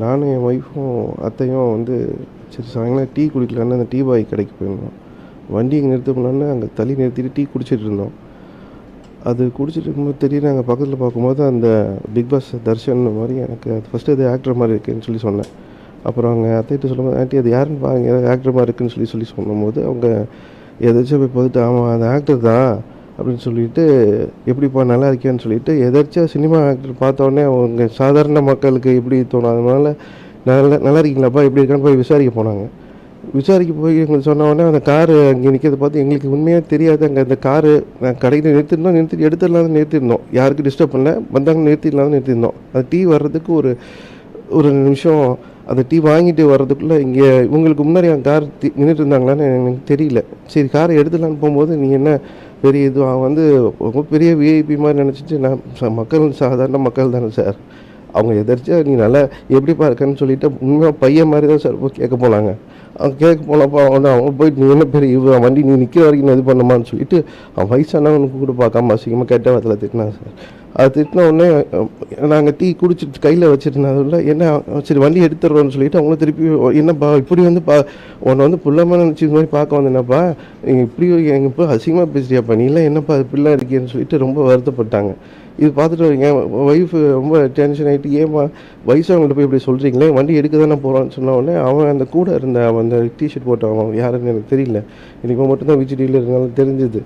நானும் என் ஒய்ஃபும் அத்தையும் வந்து சரி சாயங்காலம் டீ குடிக்கலான்னு அந்த டீ பாய் கடைக்கு போயிருந்தோம். வண்டி இங்கே நிறுத்த போனோன்னு அங்கே தள்ளி நிறுத்திட்டு டீ குடிச்சிட்டு இருந்தோம். அது குடிச்சிட்டு இருக்கும்போது திடீர்னு நாங்கள் பக்கத்தில் பார்க்கும்போது அந்த பிக் பாஸ் தர்ஷன் மாதிரி எனக்கு அது ஃபஸ்ட்டு அது ஆக்டர் மாதிரி இருக்குதுன்னு சொல்லி சொன்னேன். அப்புறம் அவங்க அத்தைகிட்ட சொல்லும்போது ஆண்டி அது யாருன்னு பாருங்க ஆக்டர் மாதிரி இருக்குன்னு சொல்லி சொல்லும்போது அவங்க எதாச்சும் போய் பார்த்துட்டு ஆமாம் அந்த ஆக்டர் தான் அப்படின்னு சொல்லிட்டு எப்படிப்பா நல்லா இருக்கேன்னு சொல்லிட்டு எதாச்சும் சினிமா ஆக்டர் பார்த்தோன்னே அவங்க சாதாரண மக்களுக்கு எப்படி தோணும், அதனால நல்லா இருக்கீங்களாப்பா எப்படி இருக்கான்னு போய் விசாரிக்க போனாங்க. விசாரிக்க போய் எங்களுக்கு சொன்ன உடனே அந்த காரு அங்கே நிற்கிறத பார்த்து எங்களுக்கு உண்மையாக தெரியாது. அங்கே அந்த காரு நான் கடையில் நிறுத்திட்டு எடுத்துடலாம் நிறுத்திருந்தோம். யாருக்கு டிஸ்டர்ப் பண்ணல, வந்தாங்க நிறுத்திருந்தோம். அது டீ வர்றதுக்கு ஒரு நிமிஷம் அந்த டீ வாங்கிட்டு வர்றதுக்குள்ளே இங்கே உங்களுக்கு முன்னாடி அந்த கார் நின்றுட்டு இருந்தாங்களான்னு எனக்கு தெரியல. சரி காரை எடுத்துடலான்னு போகும்போது நீங்கள் என்ன பெரிய இது வந்து ரொம்ப பெரிய விஐபி மாதிரி நினச்சிட்டு நான் மக்கள் சாதாரண மக்கள் தானே சார், அவங்க எதிர்த்தா நீ நல்லா எப்படிப்பா இருக்கன்னு சொல்லிட்டு உண்மையாக பையன் மாதிரி தான் சார் போய் கேட்க போனாங்க. அவங்க கேட்க போனப்போ அவங்க போயிட்டு நீ என்ன பெரிய வண்டி நீ நிற்கிற வரைக்கும் இது பண்ணுமான்னு சொல்லிட்டு அவன் வயசானவனுக்கு கூட பார்க்காம அசிங்கமாக கெட்ட வார்த்தையில் திட்டினாங்க சார். அது திட்டின உடனே நாங்கள் டீ குடிச்சிட்டு கையில் வச்சுருந்ததில் என்ன சரி வண்டி எடுத்துடுறோன்னு சொல்லிட்டு அவங்களும் திருப்பி என்னப்பா இப்படி வந்து உன்னை வந்து புள்ளமாக நினச்சி இது மாதிரி பார்க்க வந்தேனப்பா, நீங்கள் இப்படி எங்கள் இப்போ அசிங்கமாக பேசுறியாப்பா நீலாம் என்னப்பா அது பிள்ளை இருக்கேன்னு சொல்லிட்டு ரொம்ப வருத்தப்பட்டாங்க. இது பார்த்துட்டு என் ஒய்ஃபு ரொம்ப டென்ஷன் ஆகிட்டு ஏமா வயசானவங்கள்ட்ட போய் இப்படி சொல்கிறீங்களே, வண்டி எடுக்க தானே போகிறான்னு சொன்ன உடனே அவன் அந்த கூட இருந்த அந்த டிஷர்ட் போட்டவன் யாருன்னு எனக்கு தெரியல, எனக்கு மட்டும்தான் விஜிடியில் இருந்தாலும் தெரிஞ்சுது.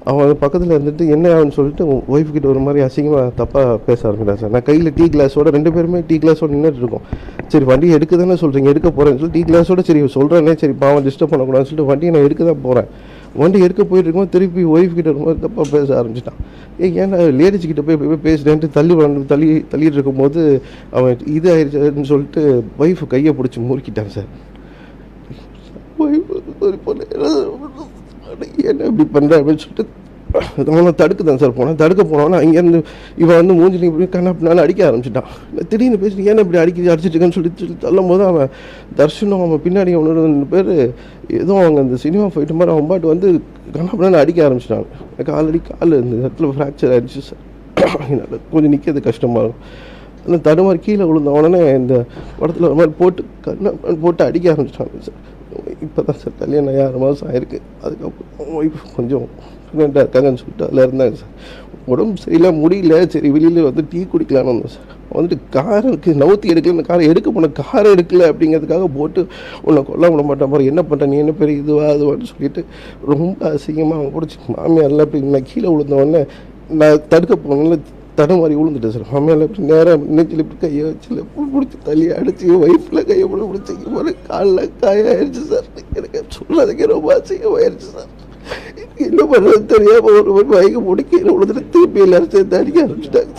அவன் பக்கத்தில் இருந்துட்டு என்ன ஆகுன்னு சொல்லிட்டு ஒய்ஃப் கிட்ட ஒரு மாதிரி அசிங்கமாக தப்பாக பேச ஆரம்பிட்டான் சார். நான் கையில் டீ கிளாஸோட 2 பேருமே டீ கிளாஸோடு நின்றுட்டு இருக்கோம். சரி வண்டி எடுக்க தானே சொல்கிறீங்க, எடுக்க போகிறேன்னு சொல்லி டீ கிளாஸோட சரி சொல்கிறேனே சரி பாவம் டிஸ்டர்ப் பண்ணக்கூடாதுன்னு சொல்லிட்டு வண்டியை நான் எடுக்க தான் போகிறேன். வண்டி எடுக்க போயிட்டு இருக்கும்போது திருப்பி ஒய்ஃப் கிட்ட ரொம்ப தப்பாக பேச ஆரம்பிச்சிட்டான். ஏன்னா லேடிஸ் கிட்ட போய் பேசுகிறேன்ட்டு தள்ளிட்டு இருக்கும்போது அவன் இது ஆயிடுச்சுன்னு சொல்லிட்டு ஒய்ஃப் கையை பிடிச்சி முறுக்கிட்டான் சார். என்ன இப்படி பண்ணுற அப்படின்னு சொல்லிட்டு அவனை தடுக்க தான் சார் போனேன். தடுக்க போனோன்னா அங்கேருந்து இவன் வந்து மூஞ்சில் இப்படி கண்ணாப்பினாலும் அடிக்க ஆரம்பிச்சிட்டான். திடீர்னு பேசி ஏன்னா இப்படி அடிச்சிட்டுருக்கேன்னு சொல்லி தள்ளும் போது அவன் தர்ஷனும் அவன் பின்னாடி அவனோட 2 பேர் ஏதோ அவங்க அந்த சினிமா போயிட்டு மாதிரி அவன் பாட்டு வந்து கண்ணாப்பினாலும் அடிக்க ஆரம்பிச்சிட்டாங்க. எனக்கு ஆல்ரெடி கால் இந்த இடத்துல ஃப்ராக்சர் ஆகிடுச்சு சார். என்னால் கொஞ்சம் நிற்கிறது கஷ்டமாக இருக்கும். அந்த தடுமாறி கீழே விழுந்த உடனே இந்த படத்தில் ஒரு மாதிரி போட்டு அடிக்க ஆரம்பிச்சிட்டாங்க சார். இப்போ தான் சார் கல்யாணம் 6 மாதம் ஆயிருக்கு. அதுக்கப்புறம் ஒய்ஃப் கொஞ்சம் ப்ரெக்னெண்ட்டாக இருக்காங்கன்னு சொல்லிட்டு அதில் இருந்தாங்க சார். உடம்பு சரியில்லை முடியல, சரி வெளியில் வந்து டீ குடிக்கலான்னு வந்தோம் சார். வந்துட்டு காருக்கு நவுத்தி எடுக்கல, இந்த காரை எடுக்க போன காரை எடுக்கல அப்படிங்கிறதுக்காக போட்டு உன்னை கொல்ல விட மாட்டேன் பாரு, என்ன பண்ணுற நீ என்ன பெரிய அதுவான்னு சொல்லிட்டு ரொம்ப அசிங்கமாக அவன் பிடிச்சி மாமியாரில் அப்படி நான் கீழே விழுந்தவொடனே நான் தடுக்க போனேன்னு தடுமாறி விழுந்துட்டேன் சார். மாமியாரில் இப்படி நேராக நெஞ்சில் இப்படி கையை வச்சு பிடிச்சி தள்ளியை அடிச்சு ஒய்ஃபில் கையை பிடிச்சி போல காலில் காயாயிருச்சு சார். எனக்கு சொல்கிறதுக்கே ரொம்ப அசிங்கமாயிருச்சு சார். என்ன பண்ணுறது தெரியாமல் ஒரு வயக்கு போட்டு கீழே விழுந்துட்டு திருப்பி எல்லாரும் சேர்த்து அடிக்க ஆரம்பிச்சிட்டாங்க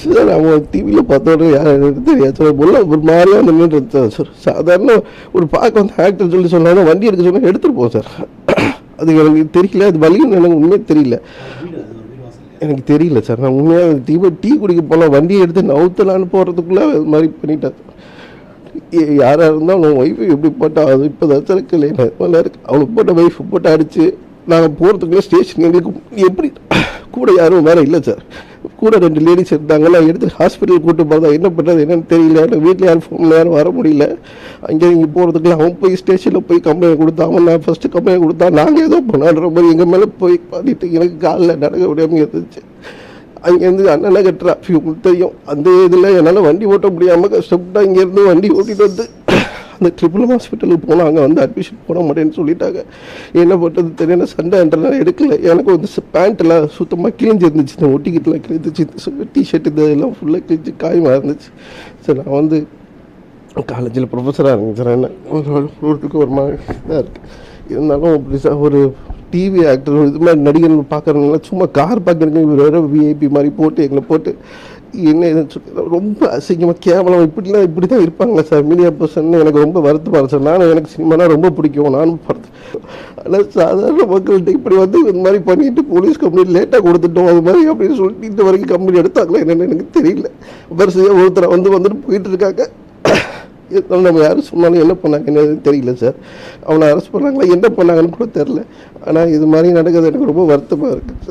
சார். அவன் டிவியில் பார்த்தோட யாரும் தெரியாது சார். ஒரு மாதிரியாக நின்றுட்டு இருந்தான் சார். சாதாரண ஒரு பார்க்க வந்து ஆக்டர் சொல்லி சொன்னாலும் வண்டி எடுக்க சொன்னால் எடுத்துகிட்டு போவோம் சார். அது எனக்கு தெரியல, அது வலின்னு எனக்கு உண்மையாக தெரியல, எனக்கு தெரியல சார். நான் உண்மையாக டீ குடிக்க போனால் வண்டியை எடுத்து நவுத்தலான்னு போகிறதுக்குள்ளே அது மாதிரி பண்ணிட்டேன். யாராக இருந்தாலும் ஒய்ஃபு எப்படி போட்டால் அது இப்போ தான் சார் கல்யாணம் இருக்குது. அவளுக்கு போட்ட ஒய்ஃபு போட்டு அடித்து நாங்கள் போகிறதுக்குள்ளே ஸ்டேஷன் எங்களுக்கு எப்படி கூட யாரும் வேறு இல்லை சார். கூட 2 லேடிஸ் இருந்தாங்க. நான் எடுத்து ஹாஸ்பிட்டல் கூப்பிட்டு பார்த்தா என்ன பண்ணுறது என்னன்னு தெரியல. எனக்கு வீட்டில் யாரும் ஃபோனில் யாரும் வர முடியல. அங்கே இங்கே போகிறதுக்குள்ள அவன் போய் ஸ்டேஷனில் போய் கம்ப்ளைண்ட் கொடுத்தான். அவன் நான் ஃபஸ்ட்டு கம்ப்ளைண்ட் கொடுத்தா நாங்கள் ஏதோ பண்ணான்ற மாதிரி எங்கள் மேலே போய் பண்ணிட்டு எனக்கு காலில் நடக்க முடியாமல் இருந்துச்சு. அங்கேருந்து அண்ணனை டிராஃபிக் உங்களுக்கு தெரியும், அந்த இதில் என்னால் வண்டி ஓட்ட முடியாமல் கஷ்டப்பட்டு அங்கேருந்து வண்டி ஓட்டிகிட்டு வந்து அந்த ட்ரிபிள் ஹாஸ்பிட்டலுக்கு போனால் அங்கே வந்து அட்மிஷன் போட மாட்டேன்னு சொல்லிட்டாங்க. என்ன பண்ணுறது தெரியல, சண்டை அண்டெல்லாம் எடுக்கல. எனக்கு வந்து பேண்ட்டெல்லாம் சுத்தமாக கிழிஞ்சு இருந்துச்சு, இந்த ஒட்டிக்கிட்டுலாம் கிழிஞ்சிச்சு, டிஷர்ட் இதெல்லாம் ஃபுல்லாக கிழிஞ்சு காயமாக இருந்துச்சு சார். நான் வந்து காலேஜில் ப்ரொஃபஸராக இருந்தேன் சார். என்ன ஒரு மாதிரி இதாக இருக்குது. இருந்தாலும் அப்படி சார் ஒரு டிவி ஆக்டர் இது மாதிரி நடிகர்கள் பார்க்குறவங்கள சும்மா கார் பார்க்குறதுக்கு இவர் வேறு விஐபி மாதிரி போட்டு எங்களை போட்டு என்ன இதுன்னு சொல்லி ரொம்ப அசிங்கமாக கேவலம் இப்படி தான் இருப்பாங்க சார் மீடியா பர்சன். எனக்கு ரொம்ப வருத்தமாக சார். எனக்கு சினிமானா ரொம்ப பிடிக்கும், நானும் பார்த்து. ஆனால் சாதாரண மக்கள்கிட்ட இப்படி வந்து இந்த மாதிரி பண்ணிட்டு போலீஸ் கம்ப்ளைண்ட் லேட்டாக கொடுத்துட்டோம் அது மாதிரி அப்படின்னு சொல்லிட்டு இந்த வரைக்கும் கம்ப்ளைண்ட் எடுத்தாங்களா என்னென்னு எனக்கு தெரியல. வரிசையாக ஒருத்தரை வந்துட்டு போயிட்டு இருக்காங்க. நம்ம யாரும் சொன்னாலும் என்ன பண்ணாங்கன்னு தெரியல சார். அவனை அரெஸ்ட் பண்ணாங்களா என்ன பண்ணாங்கன்னு கூட தெரில. ஆனால் இது மாதிரி நடக்கிறது எனக்கு ரொம்ப வருத்தமாக இருக்குது சார்.